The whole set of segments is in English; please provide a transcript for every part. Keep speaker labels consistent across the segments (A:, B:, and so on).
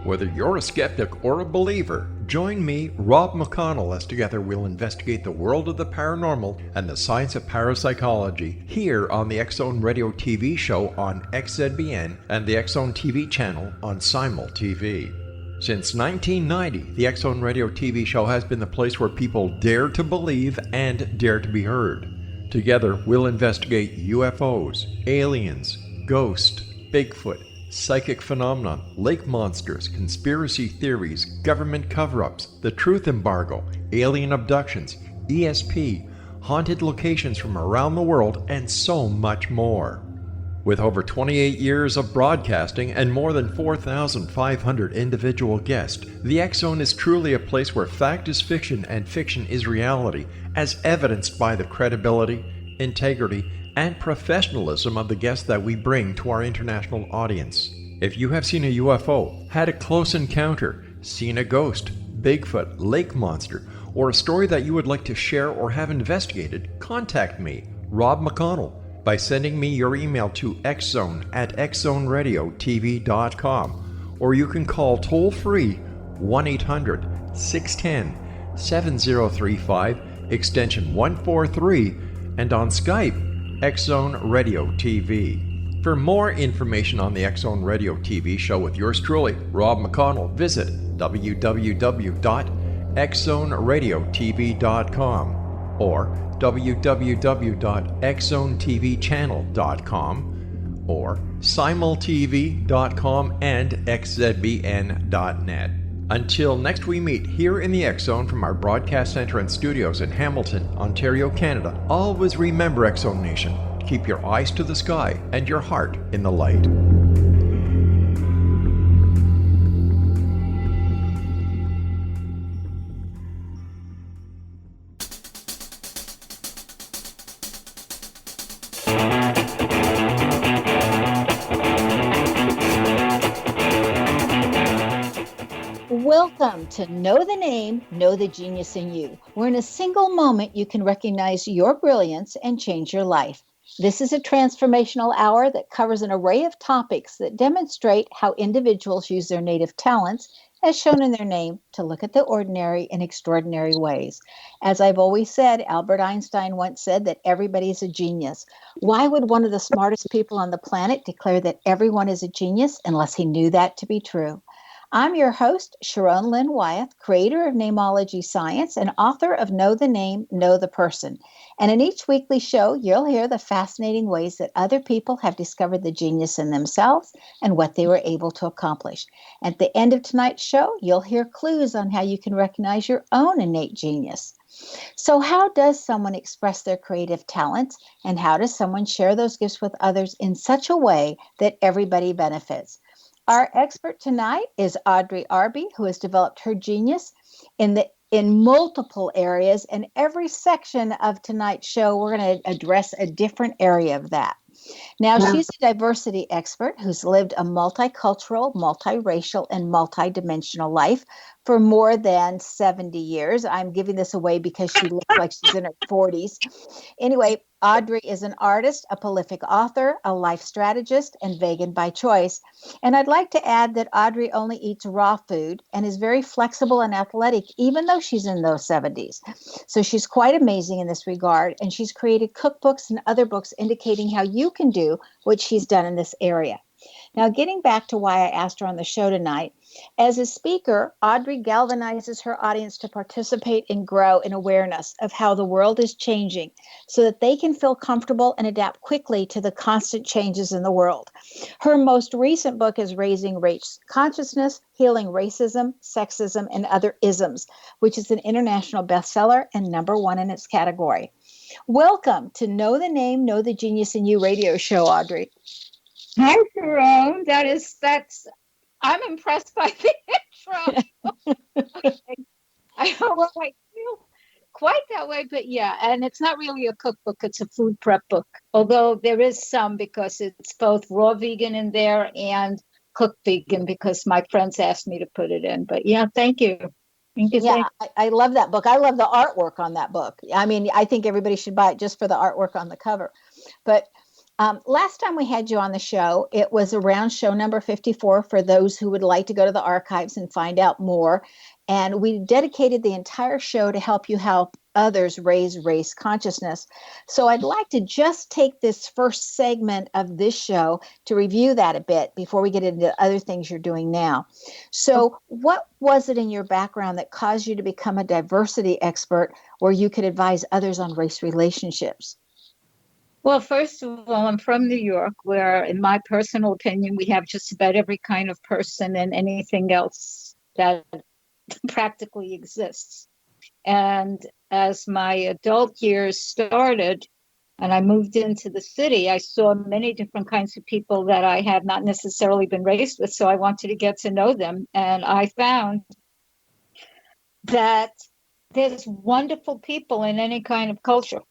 A: Whether you're a skeptic or a believer, join me, Rob McConnell, as together we'll investigate the world of the paranormal and the science of parapsychology here on the X-Zone Radio TV show on XZBN and the X-Zone TV channel on Simul TV. Since 1990, the X-Zone Radio TV show has been the place where people dare to believe and dare to be heard. Together, we'll investigate UFOs, aliens, ghosts, Bigfoot, psychic phenomenon, lake monsters, conspiracy theories, government cover-ups, the truth embargo, alien abductions, ESP, haunted locations from around the world, and so much more. With over 28 years of broadcasting and more than 4,500 individual guests, the X-Zone is truly a place where fact is fiction and fiction is reality, as evidenced by the credibility, integrity, and professionalism of the guests that we bring to our international audience. If you have seen a UFO, had a close encounter, seen a ghost, Bigfoot, lake monster, or a story that you would like to share or have investigated, contact me, Rob McConnell, by sending me your email to xzone@xzoneradiotv.com, or you can call toll-free 1-800-610-7035, extension 143, and on Skype, X-Zone Radio TV. For more information on the X-Zone Radio TV show with yours truly, Rob McConnell, visit www.xzoneradiotv.com or www.xzonetvchannel.com or simultv.com and xzbn.net. Until next we meet here in the X-Zone from our broadcast center and studios in Hamilton, Ontario, Canada, always remember, X-Zone Nation, keep your eyes to the sky and your heart in the light.
B: Welcome to Know the Name, Know the Genius in You, where in a single moment you can recognize your brilliance and change your life. This is a transformational hour that covers an array of topics that demonstrate how individuals use their native talents, as shown in their name, to look at the ordinary in extraordinary ways. As I've always said, Albert Einstein once said that everybody is a genius. Why would one of the smartest people on the planet declare that everyone is a genius unless he knew that to be true? I'm your host, Sharon Lynn Wyeth, creator of Namology Science and author of Know the Name, Know the Person. And in each weekly show, you'll hear the fascinating ways that other people have discovered the genius in themselves and what they were able to accomplish. At the end of tonight's show, you'll hear clues on how you can recognize your own innate genius. So how does someone express their creative talents, and how does someone share those gifts with others in such a way that everybody benefits? Our expert tonight is Audrye Arbe, who has developed her genius in multiple areas. And every section of tonight's show, we're going to address a different area of that. Now, she's a diversity expert who's lived a multicultural, multiracial, and multidimensional life for more than 70 years. I'm giving this away because she looks like she's in her 40s. Anyway, Audrye is an artist, a prolific author, a life strategist, and vegan by choice. And I'd like to add that Audrye only eats raw food and is very flexible and athletic, even though she's in those 70s. So she's quite amazing in this regard, and she's created cookbooks and other books indicating how you can do what she's done in this area. Now, getting back to why I asked her on the show tonight, as a speaker, Audrye galvanizes her audience to participate and grow in awareness of how the world is changing so that they can feel comfortable and adapt quickly to the constant changes in the world. Her most recent book is Raising Race Consciousness, Healing Racism, Sexism, and Other Isms, which is an international bestseller and #1 in its category. Welcome to Know the Name, Know the Genius in You radio show, Audrye.
C: Hi, Jerome. I'm impressed by the intro. Okay. I don't know if I feel quite that way, but yeah, and it's not really a cookbook, it's a food prep book. Although there is some, because it's both raw vegan in there and cooked vegan, because my friends asked me to put it in. But yeah, thank you.
B: Yeah, I love that book. I love the artwork on that book. I mean, I think everybody should buy it just for the artwork on the cover. But Last time we had you on the show, it was around show number 54 for those who would like to go to the archives and find out more. And we dedicated the entire show to help you help others raise race consciousness. So I'd like to just take this first segment of this show to review that a bit before we get into other things you're doing now. So what was it in your background that caused you to become a diversity expert where you could advise others on race relationships?
C: Well, first of all, I'm from New York, where, in my personal opinion, we have just about every kind of person and anything else that practically exists. And as my adult years started and I moved into the city, I saw many different kinds of people that I had not necessarily been raised with. So I wanted to get to know them. And I found that there's wonderful people in any kind of culture.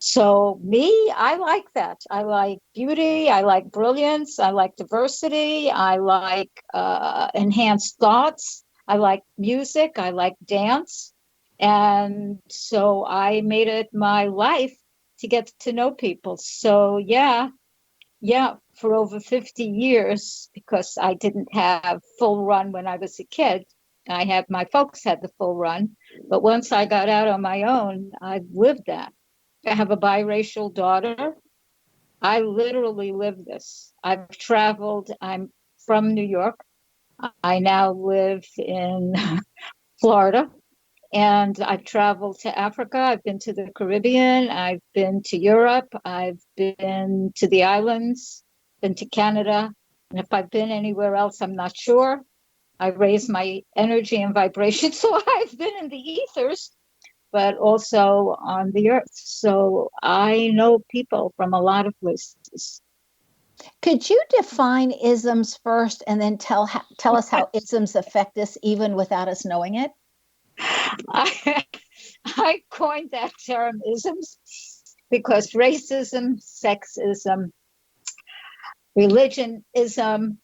C: So me, I like that. I like beauty. I like brilliance. I like diversity. I like enhanced thoughts. I like music. I like dance. And so I made it my life to get to know people. So yeah, for over 50 years, because I didn't have full run when I was a kid. My folks had the full run. But once I got out on my own, I've lived that. I have a biracial daughter. I literally live this. I've traveled. I'm from New York. I now live in Florida, and I've traveled to Africa. I've been to the Caribbean. I've been to Europe. I've been to the islands, been to Canada. And if I've been anywhere else, I'm not sure. I raise my energy and vibration. So I've been in the ethers, but also on the earth. So I know people from a lot of places.
B: Could you define isms first and then tell us how isms affect us even without us knowing it?
C: I coined that term isms because racism, sexism, religionism,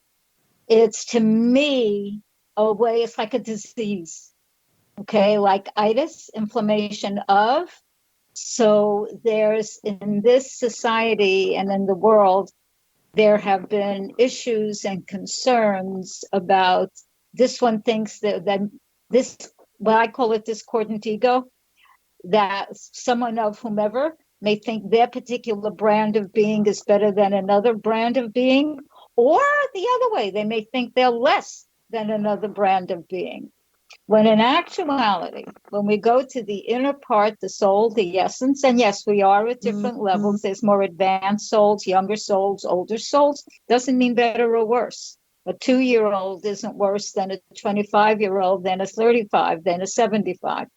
C: it's to me a way, it's like a disease. Okay, like itis, inflammation of. So there's, in this society and in the world, there have been issues and concerns about this one thinks that this, well, I call it discordant ego, that someone of whomever may think their particular brand of being is better than another brand of being, or the other way, they may think they're less than another brand of being. When in actuality, when we go to the inner part, the soul, the essence, and yes, we are at different levels. There's more advanced souls, younger souls, older souls. Doesn't mean better or worse. A 2-year-old isn't worse than a 25-year-old, than a 35, than a 75.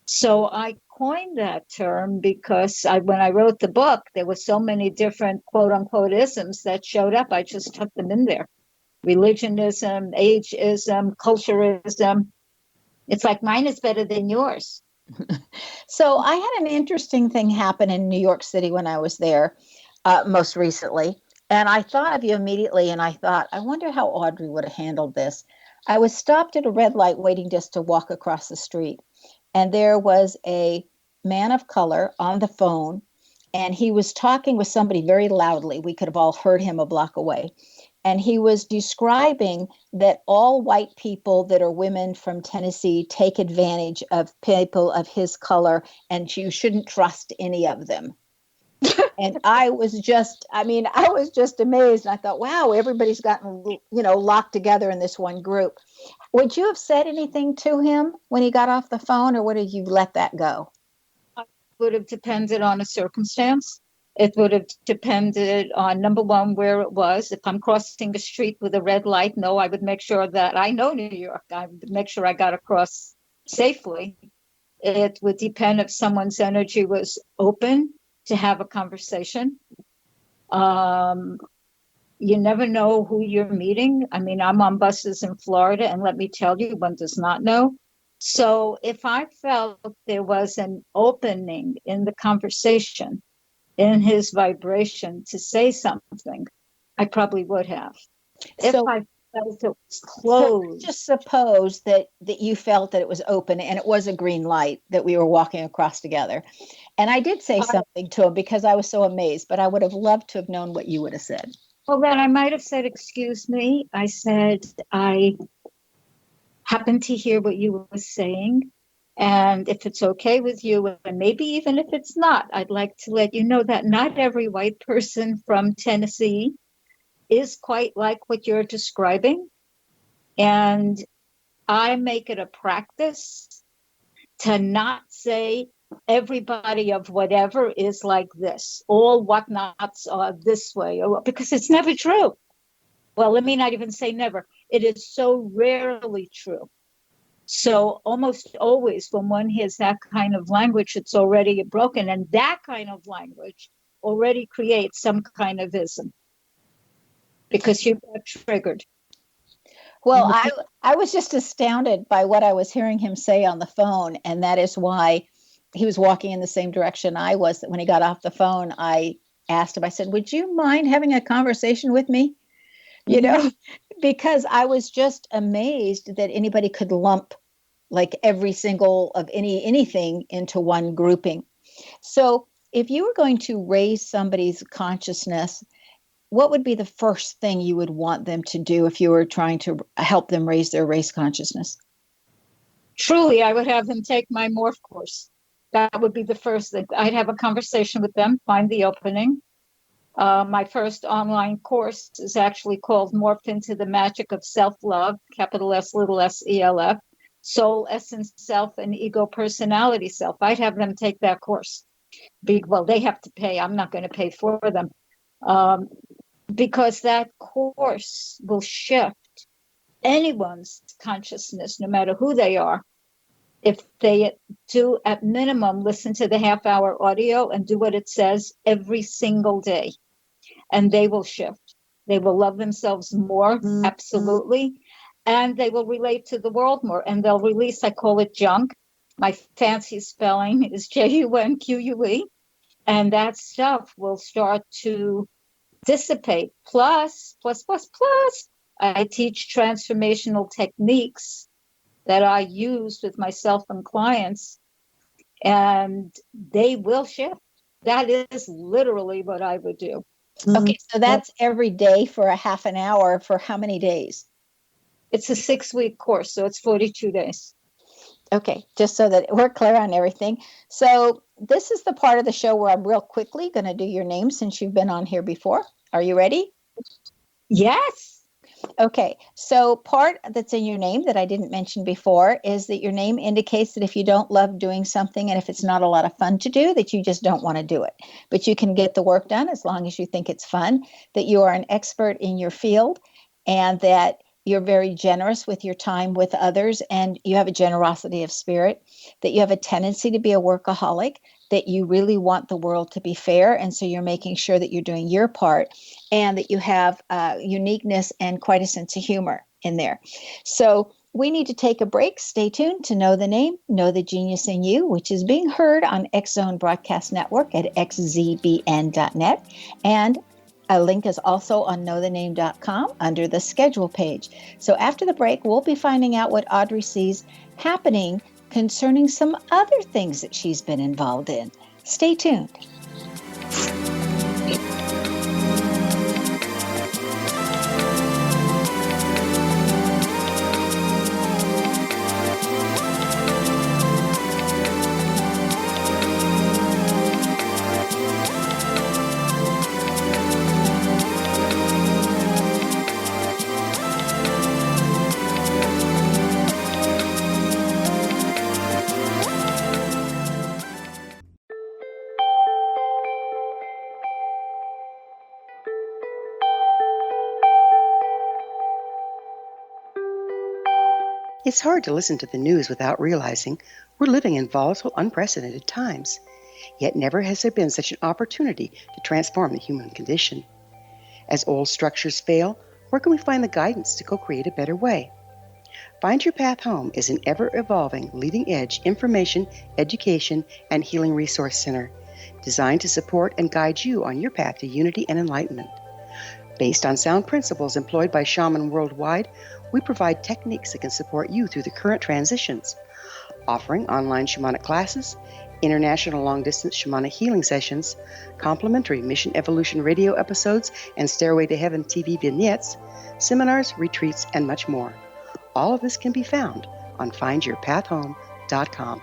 C: So I coined that term because when I wrote the book, there were so many different quote unquote isms that showed up. I just took them in there. Religionism, ageism, culturism. It's like mine is better than yours.
B: So I had an interesting thing happen in New York City when I was there most recently. And I thought of you immediately, and I thought, I wonder how Audrey would have handled this. I was stopped at a red light waiting just to walk across the street. And there was a man of color on the phone, and he was talking with somebody very loudly. We could have all heard him a block away. And he was describing that all white people that are women from Tennessee take advantage of people of his color, and you shouldn't trust any of them. And I was just amazed. I thought, wow, everybody's gotten, locked together in this one group. Would you have said anything to him when he got off the phone, or would you let that go?
C: It would have depended on a circumstance. It would have depended on, number one, where it was. If I'm crossing the street with a red light, no, I would make sure that I know New York. I would make sure I got across safely. It would depend if someone's energy was open to have a conversation. You never know who you're meeting. I mean, I'm on buses in Florida, and let me tell you, one does not know. So if I felt there was an opening in the conversation, in his vibration to say something, I probably would have. felt it was
B: So
C: closed.
B: just suppose that you felt that it was open and it was a green light that we were walking across together. And I did say something to him because I was so amazed, but I would have loved to have known what you would have said.
C: Well, then I might have said, excuse me. I said, I happened to hear what you were saying. And if it's okay with you, and maybe even if it's not, I'd like to let you know that not every white person from Tennessee is quite like what you're describing. And I make it a practice to not say everybody of whatever is like this, all whatnots are this way, because it's never true. Well, let me not even say never. It is so rarely true. So almost always when one hears that kind of language, it's already broken. And that kind of language already creates some kind of ism because you got triggered.
B: Well, I was just astounded by what I was hearing him say on the phone. And that is why he was walking in the same direction I was. That when he got off the phone, I asked him, I said, would you mind having a conversation with me? You know, because I was just amazed that anybody could lump like every single of anything into one grouping. So if you were going to raise somebody's consciousness, what would be the first thing you would want them to do if you were trying to help them raise their race consciousness?
C: Truly, I would have them take my morph course. That would be the first thing. I'd have a conversation with them, find the opening. My first online course is actually called Morphed into the Magic of Self-Love, capital S, little s, ELF, Soul, Essence, Self, and Ego, Personality, Self. I'd have them take that course. Well, they have to pay. I'm not going to pay for them. Because that course will shift anyone's consciousness, no matter who they are. If they do, at minimum, listen to the half-hour audio and do what it says every single day, and they will shift. They will love themselves more, absolutely, and they will relate to the world more, and they'll release, I call it junk. My fancy spelling is JUNQUE, and that stuff will start to dissipate. Plus, I teach transformational techniques that I use with myself and clients, and they will shift. That is literally what I would do.
B: Okay, so that's every day for a half an hour for how many days?
C: It's a 6-week course, so it's 42 days.
B: Okay, just so that we're clear on everything. So this is the part of the show where I'm real quickly going to do your name since you've been on here before. Are you ready?
C: Yes.
B: Okay, so part that's in your name that I didn't mention before is that your name indicates that if you don't love doing something and if it's not a lot of fun to do, that you just don't want to do it. But you can get the work done as long as you think it's fun, that you are an expert in your field, and that you're very generous with your time with others, and you have a generosity of spirit, that you have a tendency to be a workaholic, that you really want the world to be fair, and so you're making sure that you're doing your part, and that you have uniqueness and quite a sense of humor in there. So we need to take a break. Stay tuned to Know the Name, Know the Genius in You, which is being heard on X Zone Broadcast Network at xzbn.net, and a link is also on knowthename.com under the schedule page. So after the break, we'll be finding out what Audrye sees happening concerning some other things that she's been involved in. Stay tuned.
D: It's hard to listen to the news without realizing we're living in volatile, unprecedented times. Yet never has there been such an opportunity to transform the human condition. As old structures fail, where can we find the guidance to co-create a better way? Find Your Path Home is an ever-evolving, leading-edge information, education, and healing resource center designed to support and guide you on your path to unity and enlightenment. Based on sound principles employed by shaman worldwide, we provide techniques that can support you through the current transitions, offering online shamanic classes, international long-distance shamanic healing sessions, complimentary Mission Evolution radio episodes and Stairway to Heaven TV vignettes, seminars, retreats, and much more. All of this can be found on findyourpathhome.com.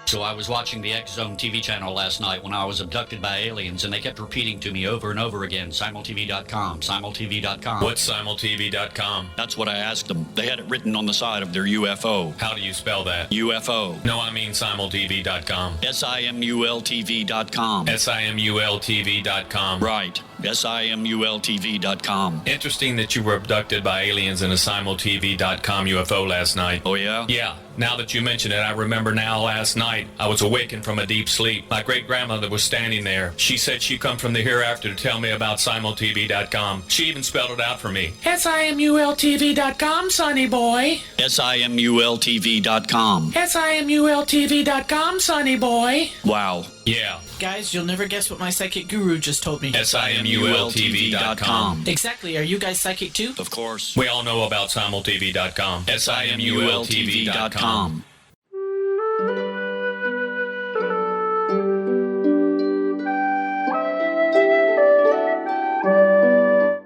E: So I was watching the X Zone TV channel last night when I was abducted by aliens, and they kept repeating to me over and over again, simultv.com, simultv.com.
F: What's simultv.com?
E: That's what I asked them. They had it written on the side of their UFO.
F: How do you spell that?
E: UFO.
F: No, I mean simultv.com.
E: simultv.com.
F: simultv.com.
E: Right. simultv.com.
F: Interesting that you were abducted by aliens in a simultv.com UFO last night.
E: Oh, yeah?
F: Yeah. Now that you mention it, I remember now last night I was awakened from a deep sleep. My great-grandmother was standing there. She said she'd come from the hereafter to tell me about simultv.com. She even spelled it out for me. simultv.com, sonny boy.
E: simultv.com.
F: simultv.com, sonny boy.
E: Wow.
F: Yeah.
G: Guys, you'll never guess what my psychic guru just told me.
F: simultv.com.
G: Exactly. Are you guys psychic too?
E: Of course.
F: We all know about simultv.com. simultv.com.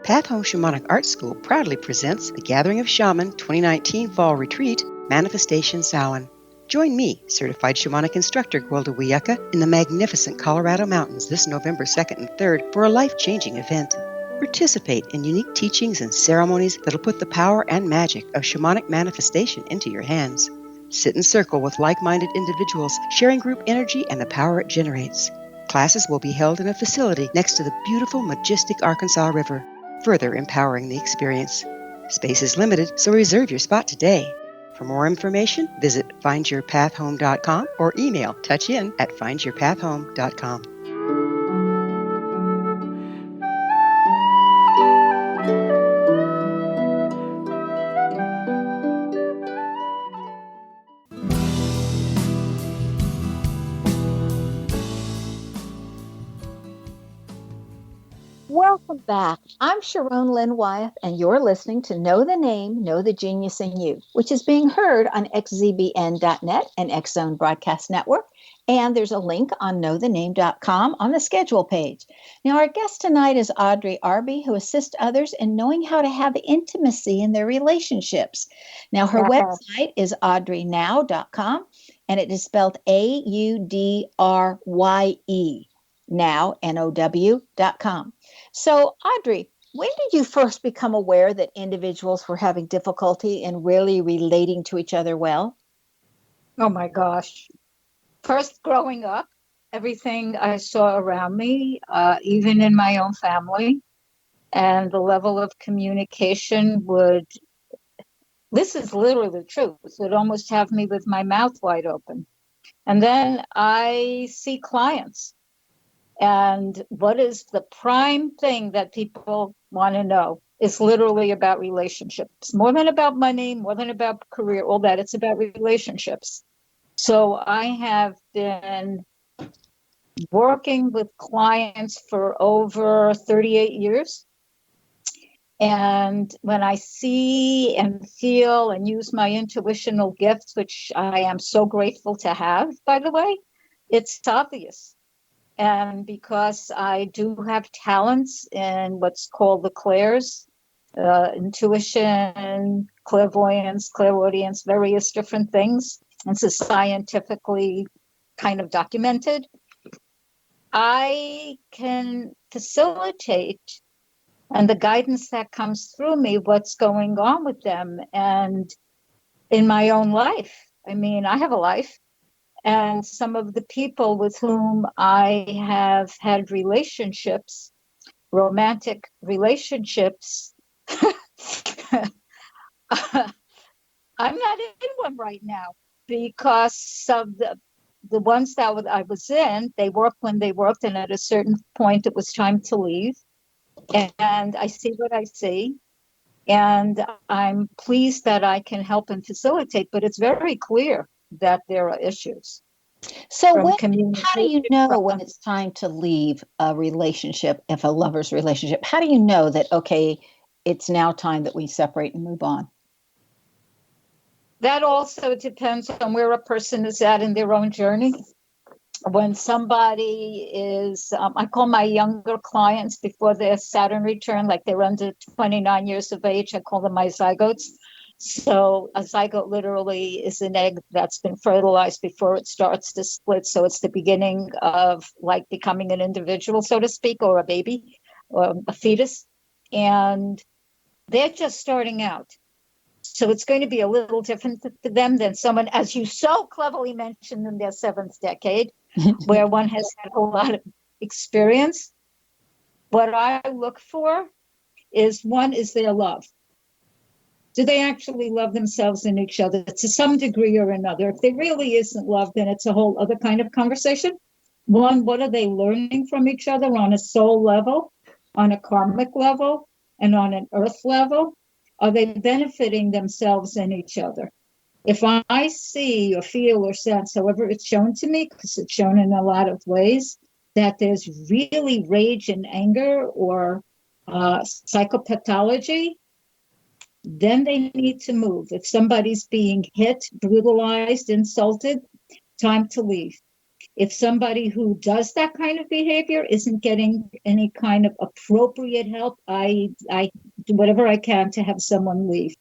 D: Path Home Shamanic Art School proudly presents the Gathering of Shaman 2019 Fall Retreat, Manifestation Samhain. Join me, certified shamanic instructor Gwilda Wiyaka, in the magnificent Colorado Mountains this November 2nd and 3rd for a life-changing event. Participate in unique teachings and ceremonies that'll put the power and magic of shamanic manifestation into your hands. Sit in circle with like-minded individuals, sharing group energy and the power it generates. Classes will be held in a facility next to the beautiful, majestic Arkansas River, further empowering the experience. Space is limited, so reserve your spot today. For more information, visit findyourpathhome.com or email touchin@findyourpathhome.com.
B: Welcome back. I'm Sharon Lynn Wyeth, and you're listening to Know the Name, Know the Genius in You, which is being heard on xzbn.net and X Zone Broadcast Network. And there's a link on knowthename.com on the schedule page. Now, our guest tonight is Audrye Arbe, who assists others in knowing how to have intimacy in their relationships. Now, her website is audreynow.com, and it is spelled Audrye, now, Now.com. So, Audrye, when did you first become aware that individuals were having difficulty in really relating to each other well?
C: Oh my gosh. First, growing up, everything I saw around me, even in my own family, and the level of communication this is literally the truth, would almost have me with my mouth wide open. And then I see clients. And what is the prime thing that people want to know? It's literally about relationships. More than about money, more than about career, all that. It's about relationships. So I have been working with clients for over 38 years. And when I see and feel and use my intuitional gifts, which I am so grateful to have, by the way, it's obvious. And because I do have talents in what's called the clairs, intuition, clairvoyance, clairaudience, various different things, and this is scientifically kind of documented, I can facilitate, and the guidance that comes through me, what's going on with them. And in my own life, I mean, I have a life. And some of the people with whom I have had relationships, romantic relationships, I'm not in one right now because of the ones that I was in, they worked when they worked, and at a certain point it was time to leave. And I see what I see. And I'm pleased that I can help and facilitate, but it's very clear that there are issues.
B: So
C: from
B: how do
C: communication.
B: you know when it's time to leave a relationship, if a lover's relationship? How do you know that, okay, it's now time that we separate and move on?
C: That also depends on where a person is at in their own journey. When somebody is, I call my younger clients before their Saturn return, like they're under 29 years of age, I call them my zygotes. So a zygote literally is an egg that's been fertilized before it starts to split. So it's the beginning of like becoming an individual, so to speak, or a baby, or a fetus. And they're just starting out. So it's going to be a little different for them than someone, as you so cleverly mentioned, in their seventh decade, where one has had a lot of experience. What I look for is, one, is their love. Do they actually love themselves and each other to some degree or another? If there really isn't love, then it's a whole other kind of conversation. One, what are they learning from each other on a soul level, on a karmic level, and on an earth level? Are they benefiting themselves and each other? If I see or feel or sense, however it's shown to me, because it's shown in a lot of ways, that there's really rage and anger or psychopathology, then they need to move. If somebody's being hit, brutalized, insulted, time to leave. If somebody who does that kind of behavior isn't getting any kind of appropriate help, I do whatever I can to have someone leave.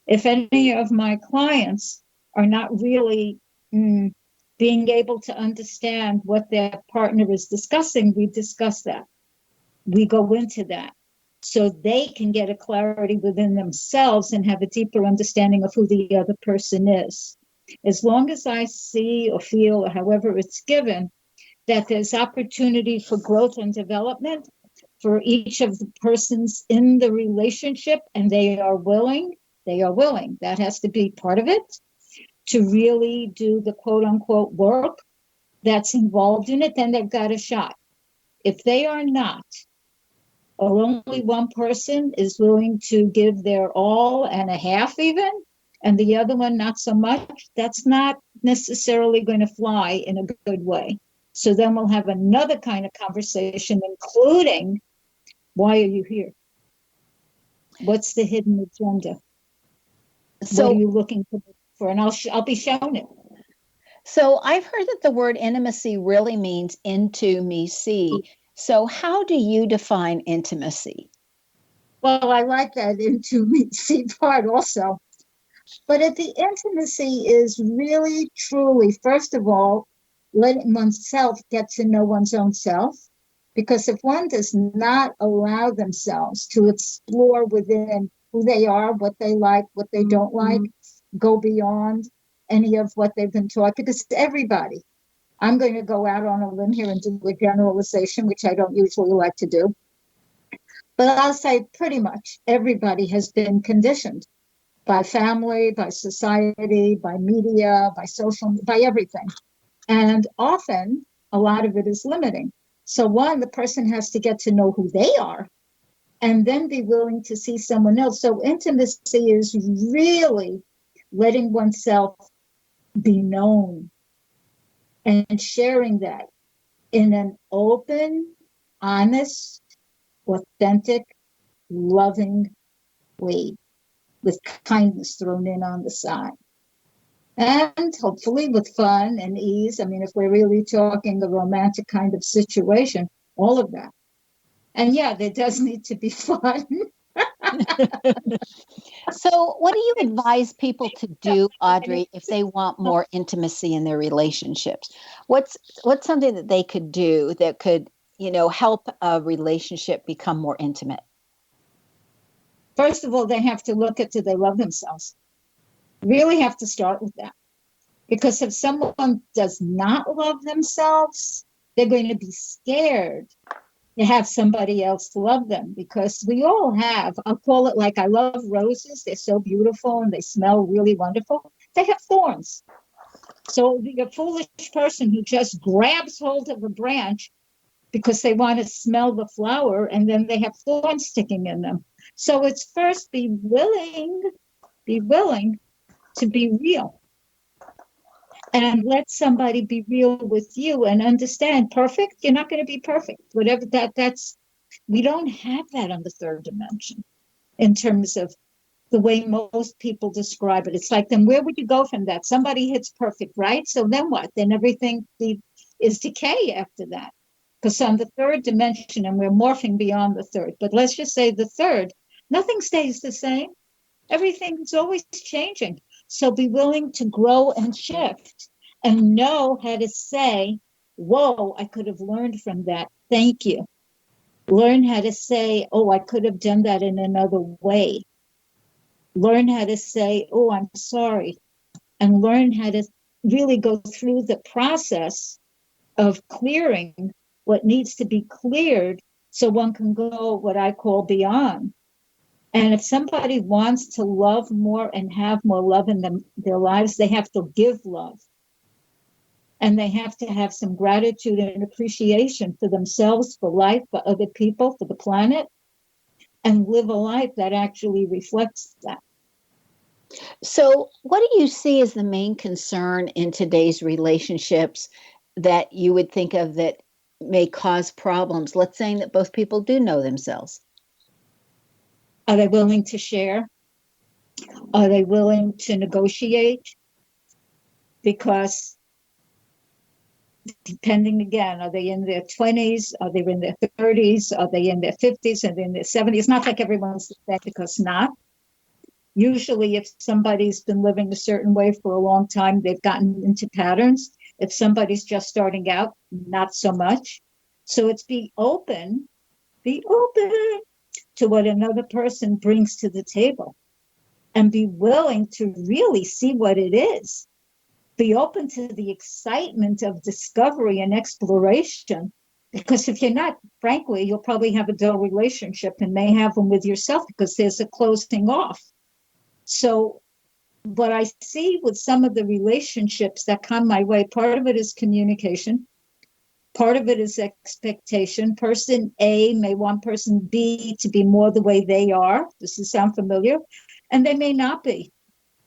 C: If any of my clients are not really being able to understand what their partner is discussing, we discuss that. We go into that so they can get a clarity within themselves and have a deeper understanding of who the other person is. As long as I see or feel, or however it's given, that there's opportunity for growth and development for each of the persons in the relationship, and they are willing, that has to be part of it, to really do the quote unquote work that's involved in it, then they've got a shot. If they are not, or only one person is willing to give their all and a half even, and the other one not so much, that's not necessarily going to fly in a good way. So then we'll have another kind of conversation, including, why are you here? What's the hidden agenda?
B: So,
C: what are you looking for? And I'll be shown it.
B: So I've heard that the word intimacy really means into me see. So how do you define intimacy?
C: Well, I like that into me see part also. But the intimacy is really, truly, first of all, letting oneself get to know one's own self. Because if one does not allow themselves to explore within who they are, what they like, what they don't like, go beyond any of what they've been taught, because everybody, I'm going to go out on a limb here and do a generalization, which I don't usually like to do. But I'll say pretty much everybody has been conditioned by family, by society, by media, by social, by everything. And often a lot of it is limiting. So one, the person has to get to know who they are and then be willing to see someone else. So intimacy is really letting oneself be known and sharing that in an open, honest, authentic, loving way, with kindness thrown in on the side. And hopefully with fun and ease. I mean, if we're really talking a romantic kind of situation, all of that. And yeah, there does need to be fun.
B: So what do you advise people to do, Audrey, if they want more intimacy in their relationships? What's something that they could do that could, help a relationship become more intimate?
C: First of all, they have to look at, do they love themselves? Really have to start with that. Because if someone does not love themselves, they're going to be scared to have somebody else to love them, because we all have, I'll call it like, I love roses. They're so beautiful and they smell really wonderful. They have thorns. So the foolish person who just grabs hold of a branch because they want to smell the flower, and then they have thorns sticking in them. So it's first be willing to be real. and let somebody be real with you and understand. Perfect, you're not going to be perfect. Whatever that's, we don't have that on the third dimension in terms of the way most people describe it. It's like, then where would you go from that? Somebody hits perfect, right? So then what? Then everything is decay after that. Because on the third dimension, and we're morphing beyond the third, but let's just say the third, nothing stays the same. Everything is always changing. So be willing to grow and shift and know how to say, whoa, I could have learned from that. Thank you. Learn how to say, oh, I could have done that in another way. Learn how to say, oh, I'm sorry. And learn how to really go through the process of clearing what needs to be cleared so one can go what I call beyond. And if somebody wants to love more and have more love in their lives, they have to give love. And they have to have some gratitude and appreciation for themselves, for life, for other people, for the planet, and live a life that actually reflects that.
B: So, what do you see as the main concern in today's relationships that you would think of that may cause problems? Let's say that both people do know themselves.
C: Are they willing to share? Are they willing to negotiate? Because depending again, are they in their 20s? Are they in their 30s? Are they in their 50s and in their 70s? It's not like everyone's because not. Usually, if somebody's been living a certain way for a long time, they've gotten into patterns. If somebody's just starting out, not so much. So it's be open to what another person brings to the table and be willing to really see what it is. Be open to the excitement of discovery and exploration. Because if you're not, frankly, you'll probably have a dull relationship and may have them with yourself because there's a closing off. So what I see with some of the relationships that come my way, part of it is communication. Part of it is expectation. Person A may want person B to be more the way they are. Does this sound familiar? And they may not be.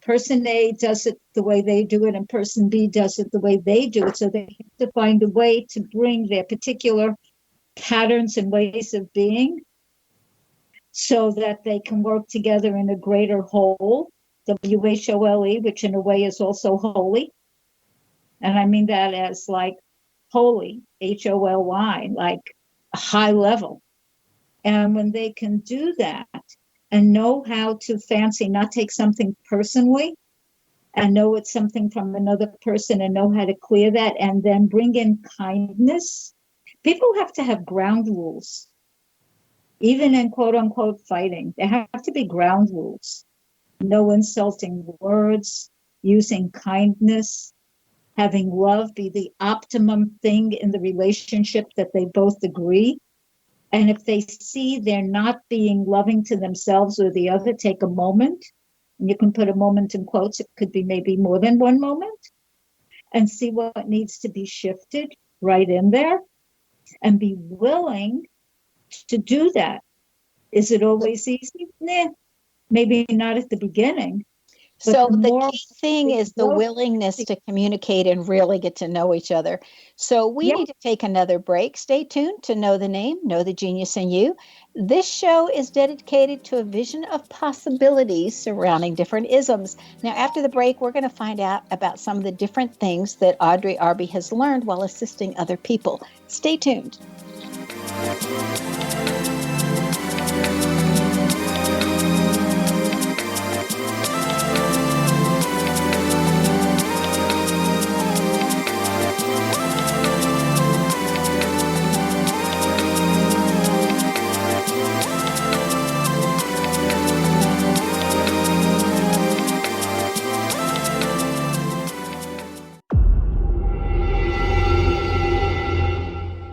C: Person A does it the way they do it, and person B does it the way they do it. So they have to find a way to bring their particular patterns and ways of being so that they can work together in a greater whole, WHOLE, which in a way is also holy. And I mean that as like holy, HOLY, like a high level. And when they can do that and know how to not take something personally and know it's something from another person and know how to clear that and then bring in kindness. People have to have ground rules. Even in quote unquote fighting, there have to be ground rules. No insulting words, using kindness, having love be the optimum thing in the relationship that they both agree. And if they see they're not being loving to themselves or the other, take a moment. And you can put a moment in quotes. It could be maybe more than one moment. And see what needs to be shifted right in there. And be willing to do that. Is it always easy? Nah, maybe not at the beginning.
B: So the key thing is the willingness to communicate and really get to know each other. So we need to take another break. Stay tuned to Know the Name, Know the Genius in You. This show is dedicated to a vision of possibilities surrounding different isms. Now, after the break, we're going to find out about some of the different things that Audrey Arbe has learned while assisting other people. Stay tuned.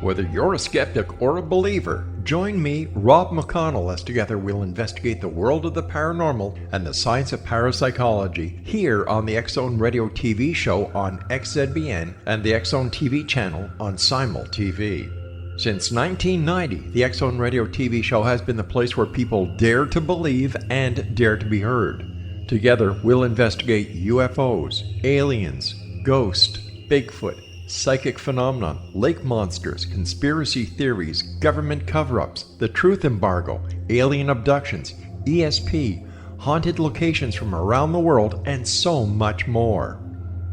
A: Whether you're a skeptic or a believer, join me, Rob McConnell, as together we'll investigate the world of the paranormal and the science of parapsychology here on the X-Zone Radio TV show on XZBN and the X-Zone TV channel on Simul TV. Since 1990, the X-Zone Radio TV show has been the place where people dare to believe and dare to be heard. Together, we'll investigate UFOs, aliens, ghost, Bigfoot, psychic phenomenon, lake monsters, conspiracy theories, government cover-ups, the truth embargo, alien abductions, ESP, haunted locations from around the world, and so much more.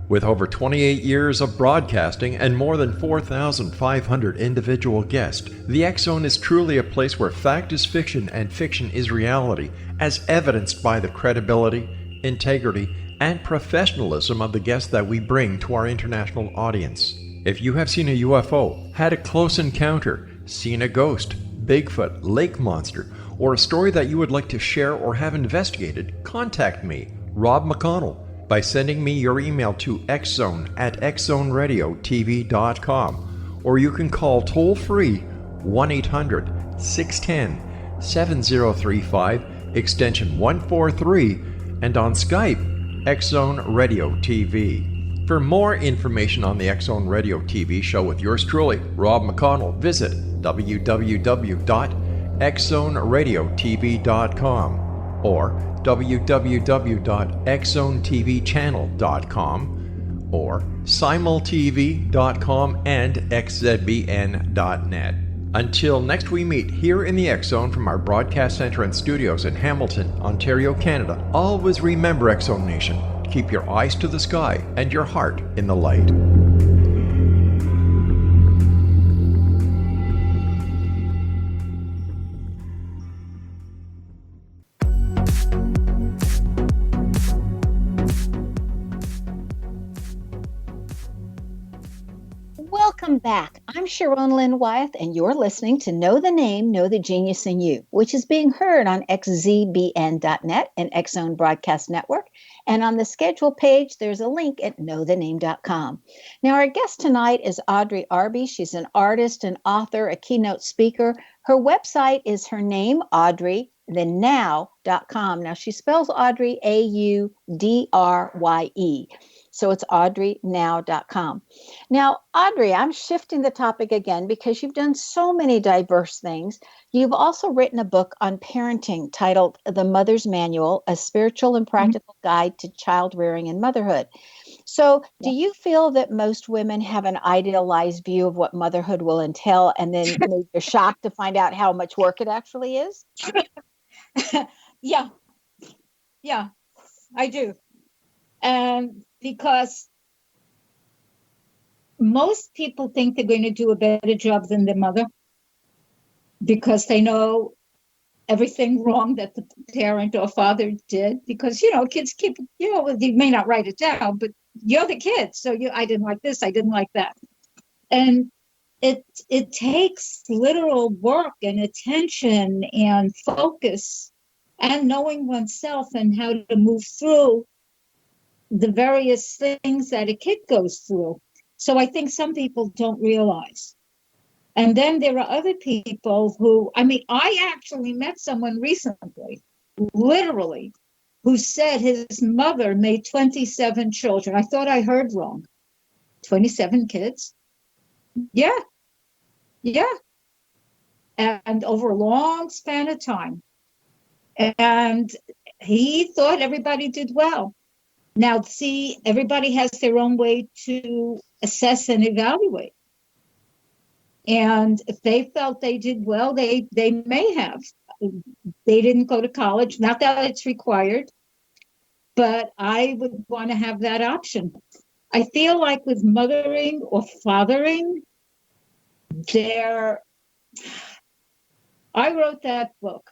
A: With over 28 years of broadcasting and more than 4,500 individual guests, the X Zone is truly a place where fact is fiction and fiction is reality, as evidenced by the credibility, integrity, and professionalism of the guests that we bring to our international audience. If you have seen a UFO, had a close encounter, seen a ghost, Bigfoot, lake monster, or a story that you would like to share or have investigated, contact me, Rob McConnell, by sending me your email to xzone@xzoneradiotv.com, or you can call toll-free 1-800-610-7035, extension 143, and on Skype, X Zone Radio TV. For more information on the X Zone Radio TV show with yours truly, Rob McConnell, visit www.xzoneradiotv.com or www.xzonetvchannel.com or simultv.com and xzbn.net. Until next we meet here in the X Zone from our broadcast center and studios in Hamilton, Ontario, Canada, always remember, X Zone Nation, keep your eyes to the sky and your heart in the light.
B: Welcome back. I'm Sharon Lynn Wyeth, and you're listening to Know the Name, Know the Genius in You, which is being heard on xzbn.net and X Zone Broadcast Network. And on the schedule page, there's a link at knowthename.com. Now, our guest tonight is Audrye Arbe. She's an artist, an author, a keynote speaker. Her website is her name, Audrye, then now.com. Now, she spells Audrye Audrye. So it's audreynow.com. Now, Audrye, I'm shifting the topic again because you've done so many diverse things. You've also written a book on parenting titled The Mother's Manual, a spiritual and practical guide to child rearing and motherhood. So do you feel that most women have an idealized view of what motherhood will entail, and then you're shocked to find out how much work it actually is?
C: Yeah, I do. And because most people think they're going to do a better job than their mother because they know everything wrong that the parent or father did, because, kids keep, you may not write it down, but you're the kid. So I didn't like this, I didn't like that. And it takes literal work and attention and focus and knowing oneself and how to move through the various things that a kid goes through. So I think some people don't realize. And then there are other people who, I actually met someone recently, literally, who said his mother made 27 children. I thought I heard wrong. 27 kids? Yeah. And over a long span of time. And he thought everybody did well. Now, see, everybody has their own way to assess and evaluate. And if they felt they did well, they may have. They didn't go to college, not that it's required, but I would want to have that option. I feel like with mothering or fathering, I wrote that book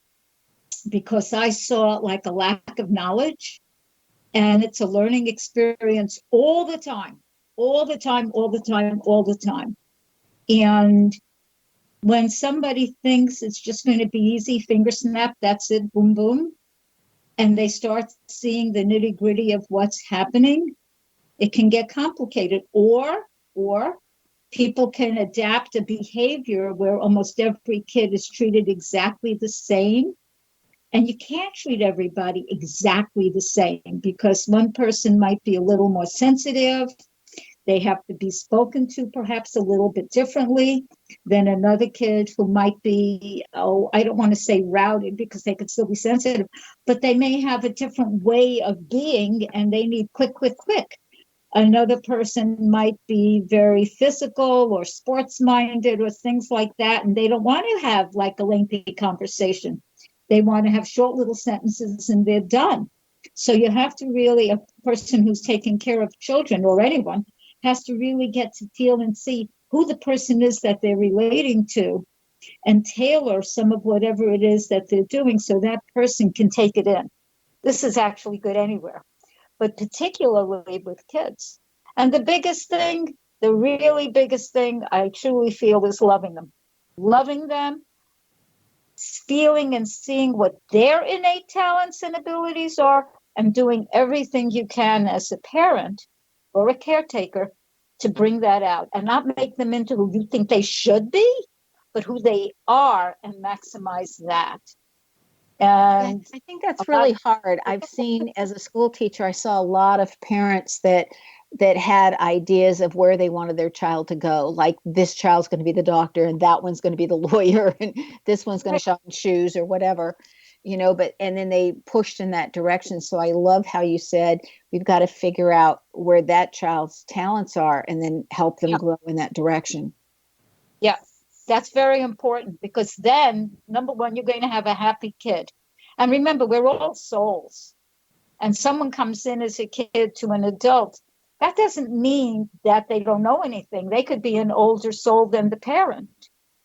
C: because I saw like a lack of knowledge. And it's a learning experience all the time. And when somebody thinks it's just going to be easy, finger snap, that's it, boom, boom, and they start seeing the nitty gritty of what's happening, it can get complicated. Or people can adapt a behavior where almost every kid is treated exactly the same. And you can't treat everybody exactly the same because one person might be a little more sensitive. They have to be spoken to perhaps a little bit differently than another kid who might be, I don't want to say routed because they could still be sensitive, but they may have a different way of being and they need quick. Another person might be very physical or sports minded or things like that, and they don't want to have like a lengthy conversation. They want to have short little sentences and they're done. So you have to really, a person who's taking care of children or anyone has to really get to feel and see who the person is that they're relating to and tailor some of whatever it is that they're doing so that person can take it in. This is actually good anywhere, but particularly with kids. And the biggest thing, the really biggest thing I truly feel is loving them. Loving them, feeling and seeing what their innate talents and abilities are, and doing everything you can as a parent or a caretaker to bring that out and not make them into who you think they should be, but who they are and maximize that. And
B: I think that's really hard. I've seen, as a school teacher, I saw a lot of parents that had ideas of where they wanted their child to go. Like, this child's going to be the doctor and that one's going to be the lawyer and this one's going to shop in shoes or whatever, and then they pushed in that direction. So I love how you said we've got to figure out where that child's talents are and then help them grow in that direction.
C: Yeah. That's very important, because then, number one, you're going to have a happy kid. And remember, we're all souls. And someone comes in as a kid to an adult. That doesn't mean that they don't know anything. They could be an older soul than the parent.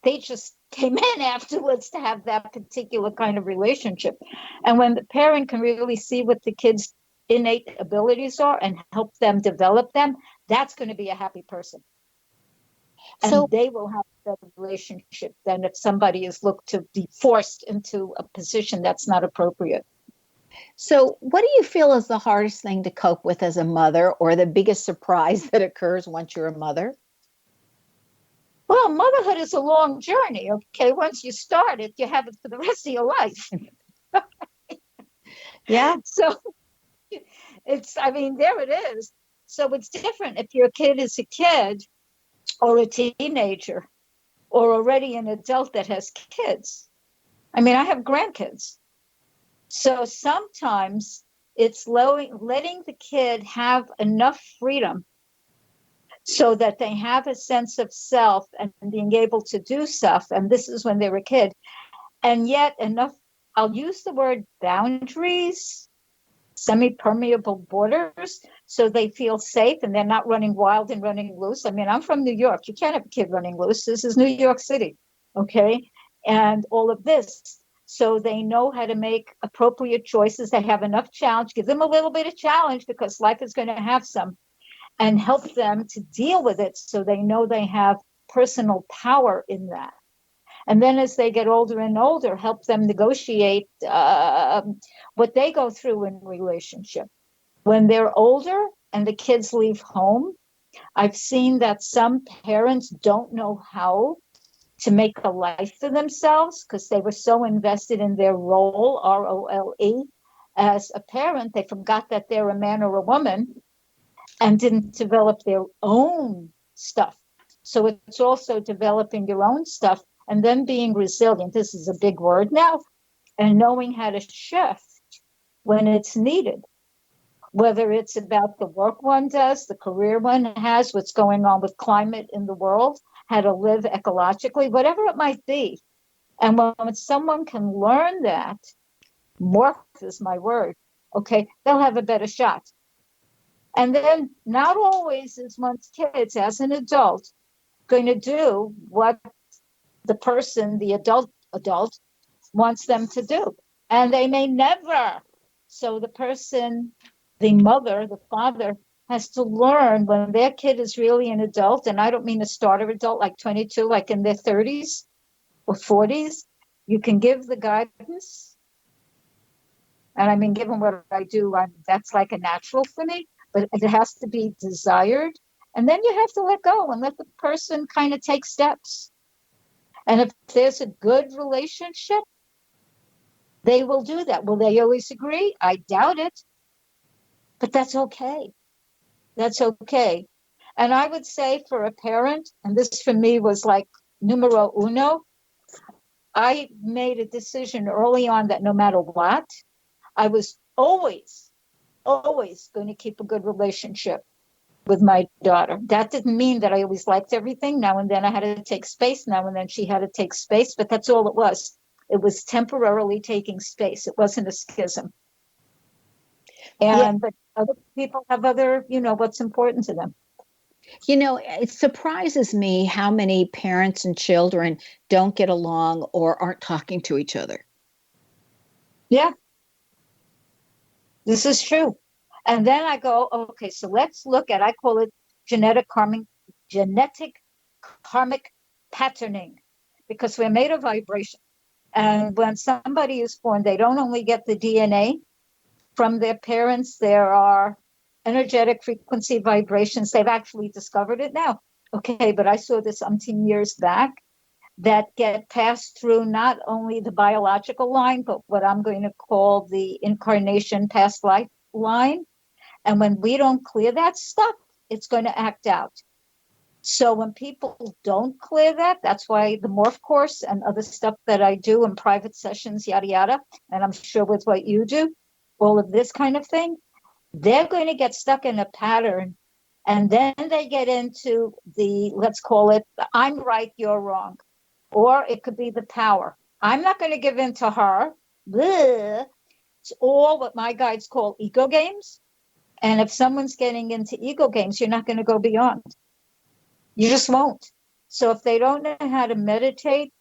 C: They just came in afterwards to have that particular kind of relationship. And when the parent can really see what the kid's innate abilities are and help them develop them, that's going to be a happy person. And they will have a better relationship than if somebody is looked to be forced into a position that's not appropriate.
B: So what do you feel is the hardest thing to cope with as a mother, or the biggest surprise that occurs once you're a mother?
C: Well, motherhood is a long journey. Okay. Once you start it, you have it for the rest of your life.
B: Yeah.
C: So there it is. So it's different if your kid is a kid or a teenager or already an adult that has kids. I have grandkids. So sometimes it's letting the kid have enough freedom so that they have a sense of self and being able to do stuff. And this is when they're a kid. And yet enough, I'll use the word boundaries, semi-permeable borders, so they feel safe and they're not running wild and running loose. I'm from New York. You can't have a kid running loose. This is New York City, okay? And all of this. So they know how to make appropriate choices. They have enough challenge. Give them a little bit of challenge, because life is going to have some, and help them to deal with it so they know they have personal power in that. And then as they get older and older, help them negotiate what they go through in relationship. When they're older and the kids leave home, I've seen that some parents don't know how to make a life for themselves because they were so invested in their role, ROLE, as a parent. They forgot that they're a man or a woman and didn't develop their own stuff. So it's also developing your own stuff and then being resilient. This is a big word now. And knowing how to shift when it's needed, whether it's about the work one does, the career one has, what's going on with climate in the world, how to live ecologically, whatever it might be. And when someone can learn that, morph is my word, okay, they'll have a better shot. And then not always is one's kids as an adult going to do what the person, the adult wants them to do. And they may never. So the person, the mother, the father, has to learn when their kid is really an adult, and I don't mean a starter adult like 22, like in their 30s or 40s, you can give the guidance. And give them what I do. That's like a natural for me, but it has to be desired. And then you have to let go and let the person kind of take steps. And if there's a good relationship, they will do that. Will they always agree? I doubt it. But that's okay. That's okay. And I would say for a parent, and this for me was like numero uno, I made a decision early on that no matter what, I was always going to keep a good relationship with my daughter. That didn't mean that I always liked everything. Now and then I had to take space. Now and then she had to take space, but that's all it was. It was temporarily taking space. It wasn't a schism. But other people have other, what's important to them.
B: It surprises me how many parents and children don't get along or aren't talking to each other.
C: Yeah. This is true. And then I go, okay, so let's look at, I call it genetic karmic patterning, because we're made of vibration. And when somebody is born, they don't only get the DNA from their parents, there are energetic frequency vibrations. They've actually discovered it now. Okay, but I saw this umpteen years back that get passed through not only the biological line, but what I'm going to call the incarnation past life line. And when we don't clear that stuff, it's going to act out. So when people don't clear that, that's why the morph course and other stuff that I do in private sessions, yada, yada, and I'm sure with what you do, all of this kind of thing, they're going to get stuck in a pattern. And then they get into the, let's call it, I'm right, you're wrong. Or it could be the power. I'm not going to give in to her. Bleh. It's all what my guides call ego games. And if someone's getting into ego games, you're not going to go beyond. You just won't. So if they don't know how to meditate,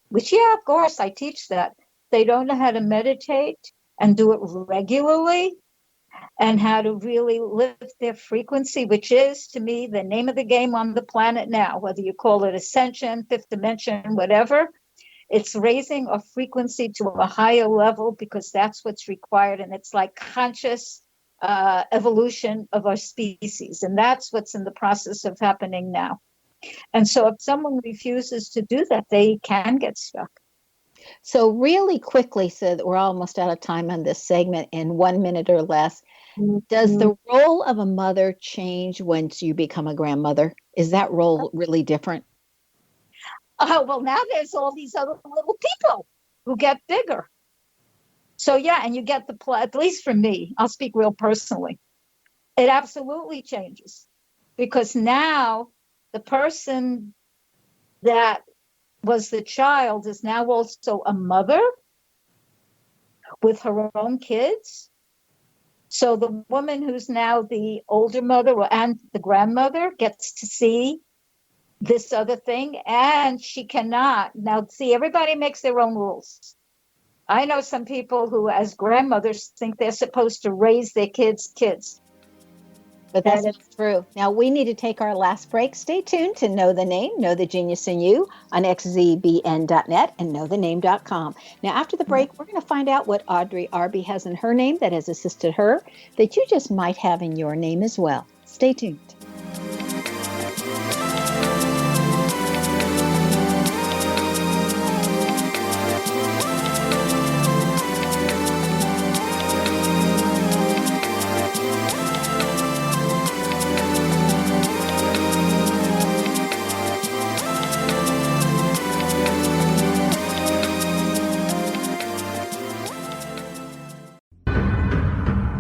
C: which, yeah, of course, I teach that. They don't know how to meditate and do it regularly and how to really lift their frequency, which is, to me, the name of the game on the planet now, whether you call it ascension, fifth dimension, whatever. It's raising a frequency to a higher level because that's what's required. And it's like conscious evolution of our species. And that's what's in the process of happening now. And so if someone refuses to do that, they can get stuck.
B: So really quickly, so that we're almost out of time on this segment, in 1 minute or less, does the role of a mother change once you become a grandmother? Is that role really different?
C: Oh, well, now there's all these other little people who get bigger. So, yeah, and you get at least for me, I'll speak real personally. It absolutely changes because now the person that was the child is now also a mother with her own kids. So the woman who's now the older mother and the grandmother gets to see this other thing, and she cannot. Now, see, everybody makes their own rules. I know some people who, as grandmothers, think they're supposed to raise their kids.
B: But that's not true. Now, we need to take our last break. Stay tuned to Know the Name, Know the Genius in You on xzbn.net and knowthename.com. Now, after the break, we're going to find out what Audrye Arbe has in her name that has assisted her that you just might have in your name as well. Stay tuned.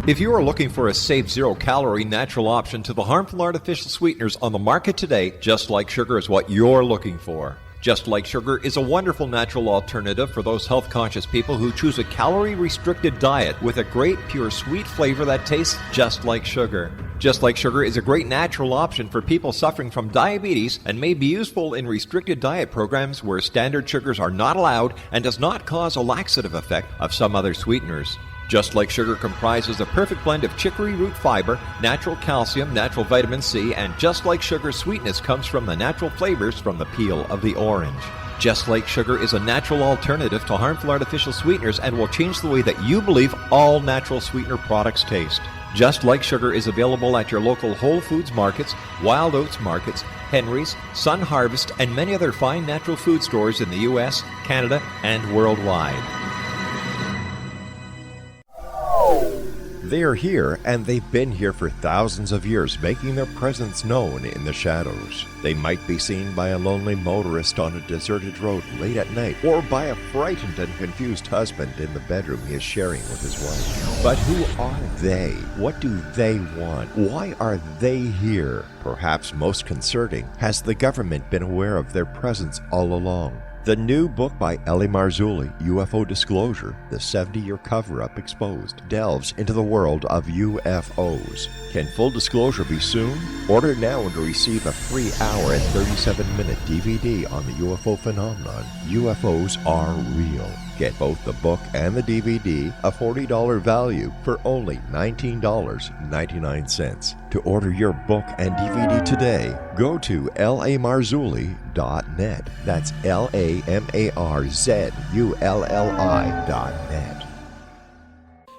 A: If you are looking for a safe, zero-calorie natural option to the harmful artificial sweeteners on the market today, Just Like Sugar is what you're looking for. Just Like Sugar is a wonderful natural alternative for those health-conscious people who choose a calorie-restricted diet with a great, pure, sweet flavor that tastes just like sugar. Just Like Sugar is a great natural option for people suffering from diabetes and may be useful in restricted diet programs where standard sugars are not allowed and does not cause a laxative effect of some other sweeteners. Just Like Sugar comprises a perfect blend of chicory root fiber, natural calcium, natural vitamin C, and Just Like Sugar's sweetness comes from the natural flavors from the peel of the orange. Just Like Sugar is a natural alternative to harmful artificial sweeteners and will change the way that you believe all natural sweetener products taste. Just Like Sugar is available at your local Whole Foods markets, Wild Oats markets, Henry's, Sun Harvest, and many other fine natural food stores in the U.S., Canada, and worldwide. They are here, and they've been here for thousands of years, making their presence known in the shadows. They might be seen by a lonely motorist on a deserted road late at night, or by a frightened and confused husband in the bedroom he is sharing with his wife. But who are they? What do they want? Why are they here? Perhaps most concerning, has the government been aware of their presence all along? The new book by Ellie Marzulli, UFO Disclosure, the 70-year cover-up exposed, delves into the world of UFOs. Can full disclosure be soon? Order now and receive a free hour and 37-minute DVD on the UFO phenomenon. UFOs are real. Get both the book and the DVD, a $40 value, for only $19.99. To order your book and DVD today, go to lamarzulli.net. That's LAMARZULLI.net.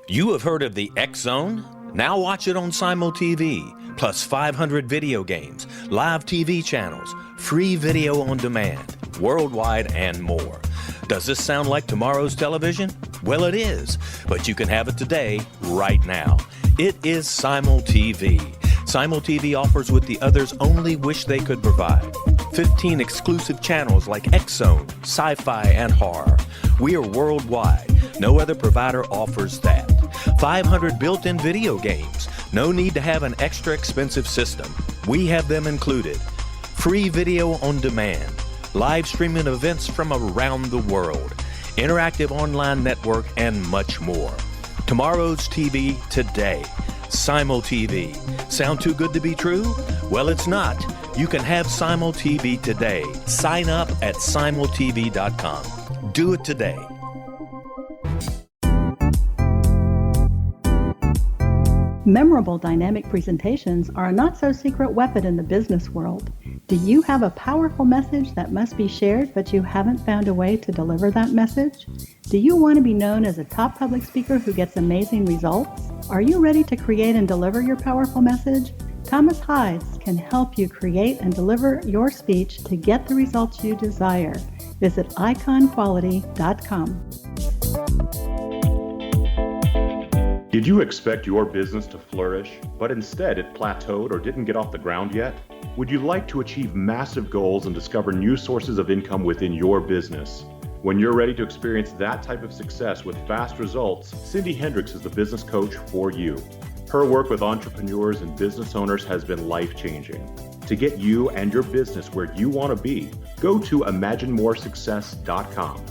H: You have heard of the X Zone? Now watch it on Simul TV, plus 500 video games, live TV channels, free video on demand, worldwide, and more. Does this sound like tomorrow's television? Well, it is, but you can have it today, right now. It is Simul TV. Simul TV offers what the others only wish they could provide. 15 exclusive channels like X-Zone, Sci-Fi, and Horror. We are worldwide. No other provider offers that. 500 built-in video games. No need to have an extra expensive system. We have them included. Free video on demand. Live streaming events from around the world, interactive online network, and much more. Tomorrow's TV today. Simul TV. Sound too good to be true? Well, it's not. You can have Simul TV today. Sign up at simultv.com. Do it today.
I: Memorable dynamic presentations are a not-so-secret weapon in the business world. Do you have a powerful message that must be shared, but you haven't found a way to deliver that message? Do you want to be known as a top public speaker who gets amazing results? Are you ready to create and deliver your powerful message? Thomas Hides can help you create and deliver your speech to get the results you desire. Visit iconquality.com.
J: Did you expect your business to flourish, but instead it plateaued or didn't get off the ground yet? Would you like to achieve massive goals and discover new sources of income within your business? When you're ready to experience that type of success with fast results, Cindy Hendricks is the business coach for you. Her work with entrepreneurs and business owners has been life-changing. To get you and your business where you want to be, go to imaginemoresuccess.com.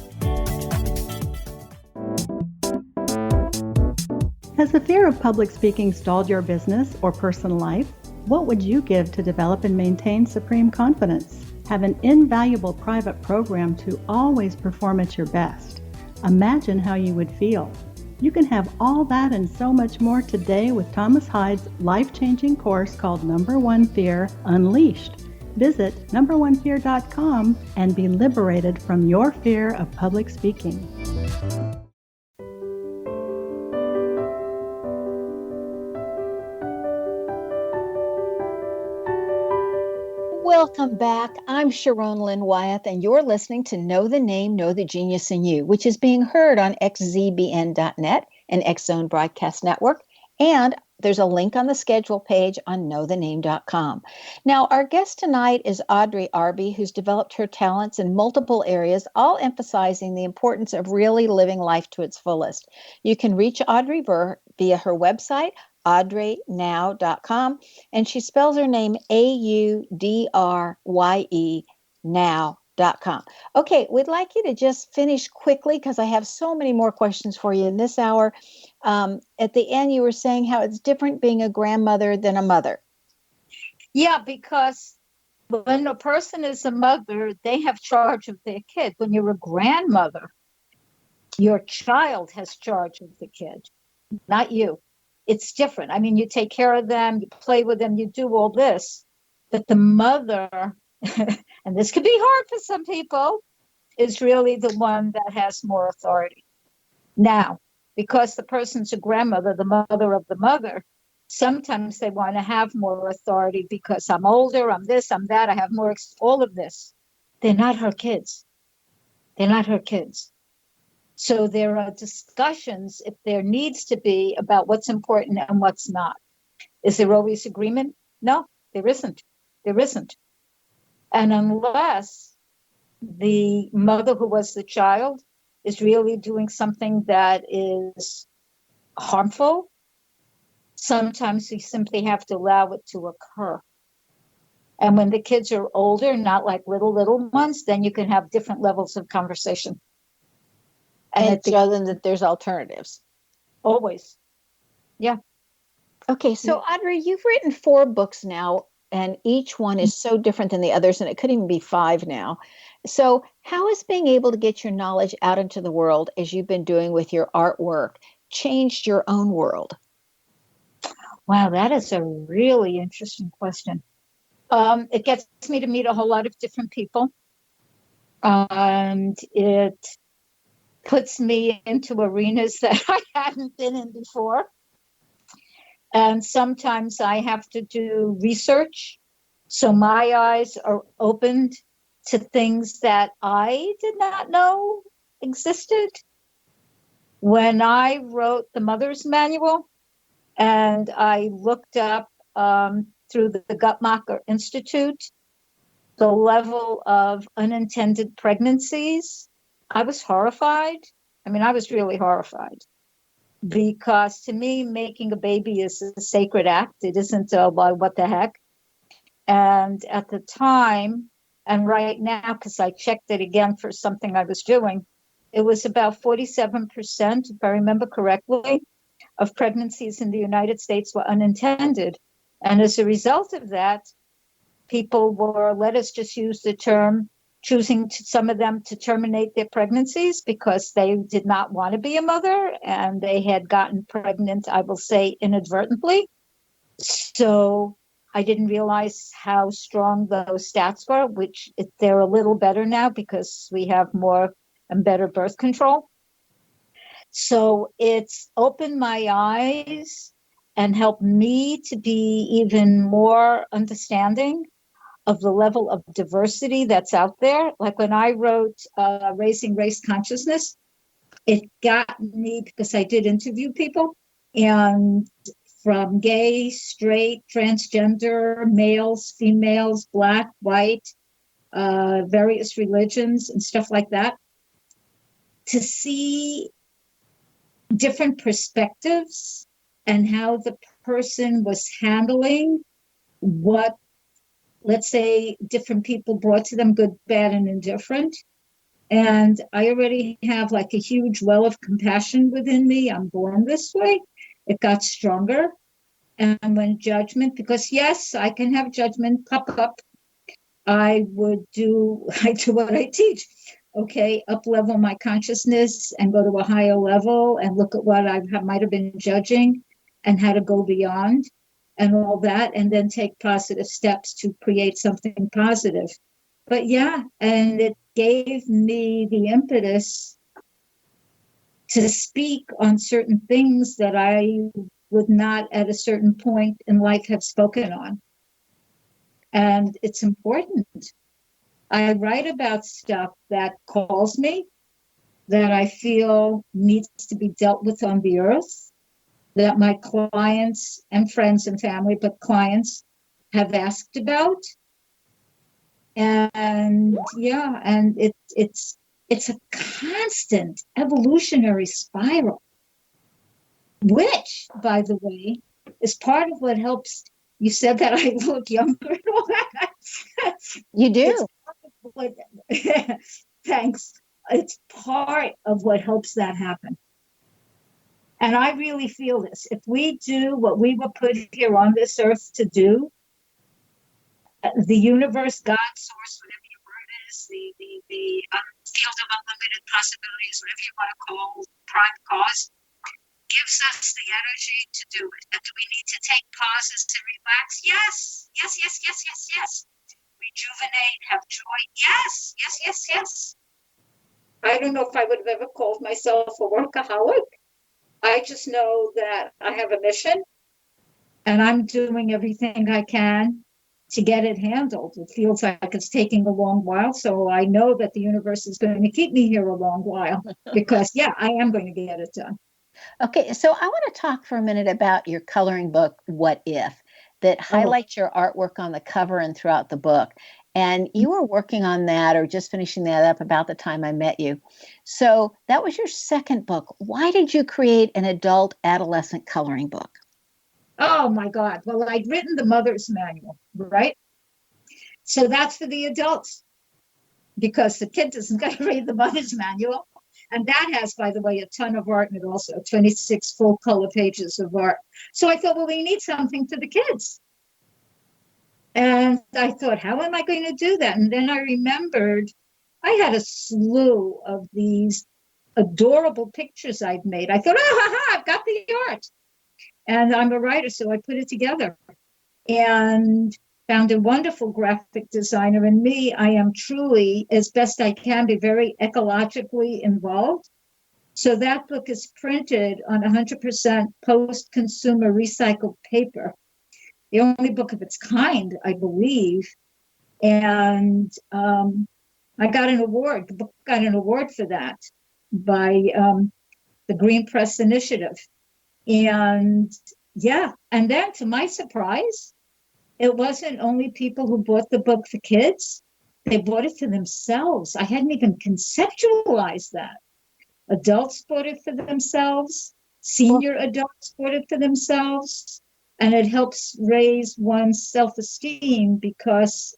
I: Has the fear of public speaking stalled your business or personal life? What would you give to develop and maintain supreme confidence? Have an invaluable private program to always perform at your best. Imagine how you would feel. You can have all that and so much more today with Thomas Hides' life-changing course called Number One Fear Unleashed. Visit numberonefear.com and be liberated from your fear of public speaking.
B: Welcome back. I'm Sharon Lynn Wyeth, and you're listening to Know the Name, Know the Genius in You, which is being heard on xzbn.net and X Zone Broadcast Network. And there's a link on the schedule page on knowthename.com. Now, our guest tonight is Audrye Arbe, who's developed her talents in multiple areas, all emphasizing the importance of really living life to its fullest. You can reach Audrye via her website, audreynow.com, and she spells her name Audrye now.com. Okay, we'd like you to just finish quickly because I have so many more questions for you in this hour. At the end, you were saying how it's different being a grandmother than a mother.
C: Yeah, because when a person is a mother, they have charge of their kid. When you're a grandmother, your child has charge of the kid, not you. It's different. I mean, you take care of them, you play with them, you do all this. But the mother, and this could be hard for some people, is really the one that has more authority. Now, because the person's a grandmother, the mother of the mother, sometimes they want to have more authority because I'm older, I'm this, I'm that, I have more, all of this. They're not her kids. They're not her kids. So there are discussions, if there needs to be, about what's important and what's not. Is there always agreement? No, there isn't. There isn't. And unless the mother who was the child is really doing something that is harmful, sometimes we simply have to allow it to occur. And when the kids are older, not like little ones, then you can have different levels of conversation.
B: And show them that there's alternatives.
C: Always. Yeah.
B: Okay, so Audrey, you've written 4 books now, and each one is so different than the others, and it could even be 5 now. So how has being able to get your knowledge out into the world, as you've been doing with your artwork, changed your own world?
C: Wow, that is a really interesting question. It gets me to meet a whole lot of different people. And it puts me into arenas that I hadn't been in before. And sometimes I have to do research. So my eyes are opened to things that I did not know existed. When I wrote the Mother's Manual, and I looked up through the Guttmacher Institute, the level of unintended pregnancies, I was horrified. I mean, I was really horrified. Because to me, making a baby is a sacred act. It isn't what the heck. And at the time, and right now, because I checked it again for something I was doing, it was about 47%, if I remember correctly, of pregnancies in the United States were unintended. And as a result of that, people were, let us just use the term, choosing some of them to terminate their pregnancies because they did not want to be a mother and they had gotten pregnant, I will say, inadvertently. So I didn't realize how strong those stats were, which they're a little better now because we have more and better birth control. So it's opened my eyes and helped me to be even more understanding of the level of diversity that's out there. Like when I wrote Raising Race Consciousness, it got me because I did interview people, and from gay, straight, transgender, males, females, black, white, various religions and stuff like that, to see different perspectives and how the person was handling what, let's say, different people brought to them, good, bad, and indifferent. And I already have like a huge well of compassion within me. I'm born this way. It got stronger. And when judgment, because yes, I can have judgment pop up. I do what I teach. Okay, up-level my consciousness and go to a higher level and look at what I might have been judging and how to go beyond and all that, and then take positive steps to create something positive. But yeah, and it gave me the impetus to speak on certain things that I would not at a certain point in life have spoken on. And it's important. I write about stuff that calls me, that I feel needs to be dealt with on the earth, that my clients and friends and family, but clients have asked about. And yeah, and it's a constant evolutionary spiral, which, by the way, is part of what helps. You said that I look younger and all that.
B: You do.
C: Thanks. It's part of what helps that happen. And I really feel this. If we do what we were put here on this earth to do, the universe, God, source, whatever your word is, the field of unlimited possibilities, whatever you want to call prime cause, gives us the energy to do it. And do we need to take pauses to relax? Yes. Yes, yes, yes, yes, yes. Rejuvenate, have joy. Yes, yes, yes, yes. I don't know if I would have ever called myself a workaholic. I just know that I have a mission and I'm doing everything I can to get it handled. It feels like it's taking a long while. So I know that the universe is going to keep me here a long while because, yeah, I am going to get it done.
B: Okay, so I want to talk for a minute about your coloring book, What If, that highlights your artwork on the cover and throughout the book. And you were working on that or just finishing that up about the time I met you. So that was your second book. Why did you create an adult adolescent coloring book?
C: Oh my God. Well, I'd written the mother's manual, right? So that's for the adults because the kid doesn't got to read the mother's manual. And that has, by the way, a ton of art in it also, 26 full color pages of art. So I thought, well, we need something for the kids. And I thought, how am I going to do that? And then I remembered I had a slew of these adorable pictures I'd made. I thought, I've got the art. And I'm a writer, so I put it together and found a wonderful graphic designer. And me, I am truly, as best I can, be very ecologically involved. So that book is printed on 100% post-consumer recycled paper. The only book of its kind, I believe. And I got an award. The book got an award for that by the Green Press Initiative. And yeah, and then to my surprise, it wasn't only people who bought the book for kids. They bought it for themselves. I hadn't even conceptualized that. Adults bought it for themselves. Senior adults bought it for themselves. And it helps raise one's self-esteem because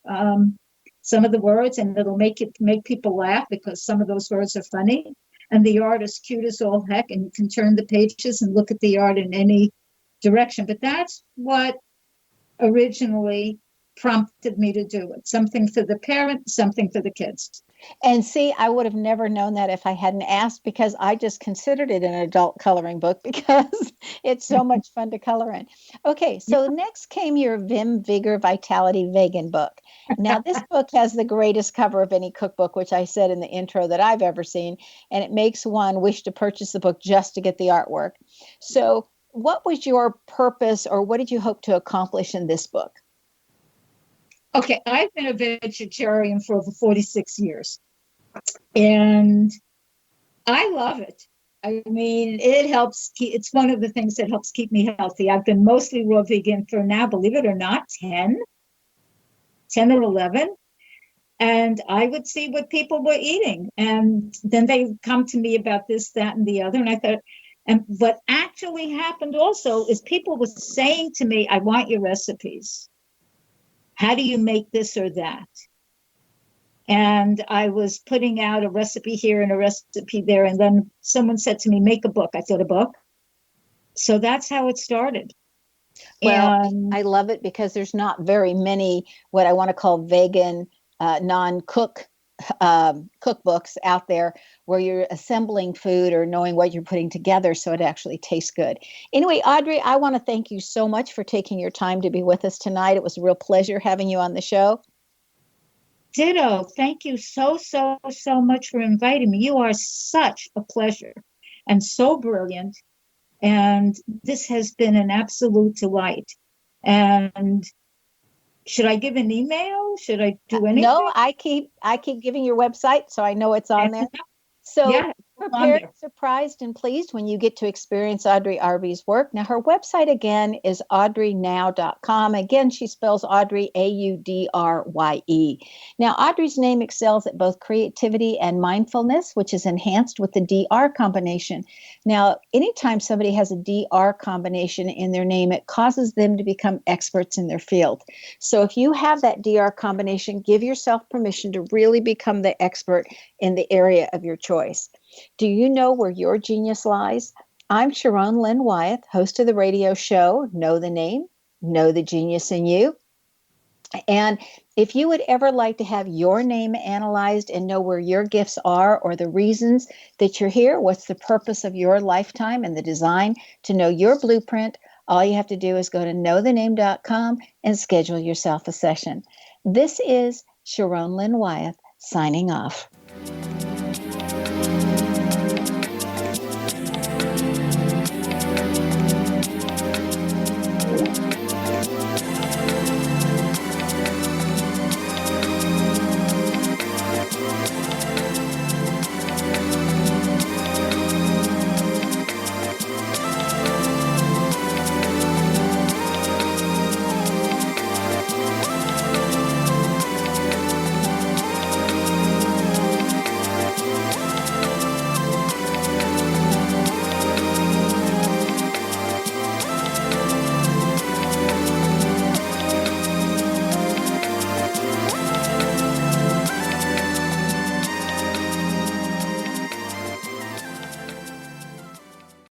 C: some of the words, and it'll make people laugh because some of those words are funny. And the art is cute as all heck, and you can turn the pages and look at the art in any direction. But that's what originally prompted me to do it. Something for the parent, something for the kids.
B: And see, I would have never known that if I hadn't asked, because I just considered it an adult coloring book because it's so much fun to color in. Okay, so next came your Vim Vigor Vitality Vegan book. Now, this book has the greatest cover of any cookbook, which I said in the intro that I've ever seen, and it makes one wish to purchase the book just to get the artwork. So what was your purpose, or what did you hope to accomplish in this book?
C: Okay, I've been a vegetarian for over 46 years, and I love it. I mean, it helps. It's one of the things that helps keep me healthy. I've been mostly raw vegan for now, believe it or not, 10 or 11. And I would see what people were eating. And then they come to me about this, that, and the other. And I thought, and what actually happened also is people were saying to me, I want your recipes. How do you make this or that? And I was putting out a recipe here and a recipe there. And then someone said to me, make a book. I said, a book? So that's how it started.
B: Well, I love it because there's not very many what I want to call vegan, non-cook cookbooks out there where you're assembling food or knowing what you're putting together so it actually tastes good. Anyway, Audrey, I want to thank you so much for taking your time to be with us tonight. It was a real pleasure having you on the show.
C: Ditto. Thank you so much for inviting me. You are such a pleasure and so brilliant. And this has been an absolute delight. And should I give an email? Should I do anything?
B: No, I keep giving your website, so I know it's on there. So
C: yeah,
B: prepare, surprised and pleased when you get to experience Audrye Arbe's work. Now, her website again is audrynow.com. Again, she spells Audrye, Audrye. Now, Audrey's name excels at both creativity and mindfulness, which is enhanced with the DR combination. Now, anytime somebody has a DR combination in their name, it causes them to become experts in their field. So if you have that DR combination, give yourself permission to really become the expert in the area of your choice. Do you know where your genius lies? I'm Sharon Lynn Wyeth, host of the radio show, Know the Name, Know the Genius in You. And if you would ever like to have your name analyzed and know where your gifts are or the reasons that you're here, what's the purpose of your lifetime and the design to know your blueprint, all you have to do is go to knowthename.com and schedule yourself a session. This is Sharon Lynn Wyeth signing off.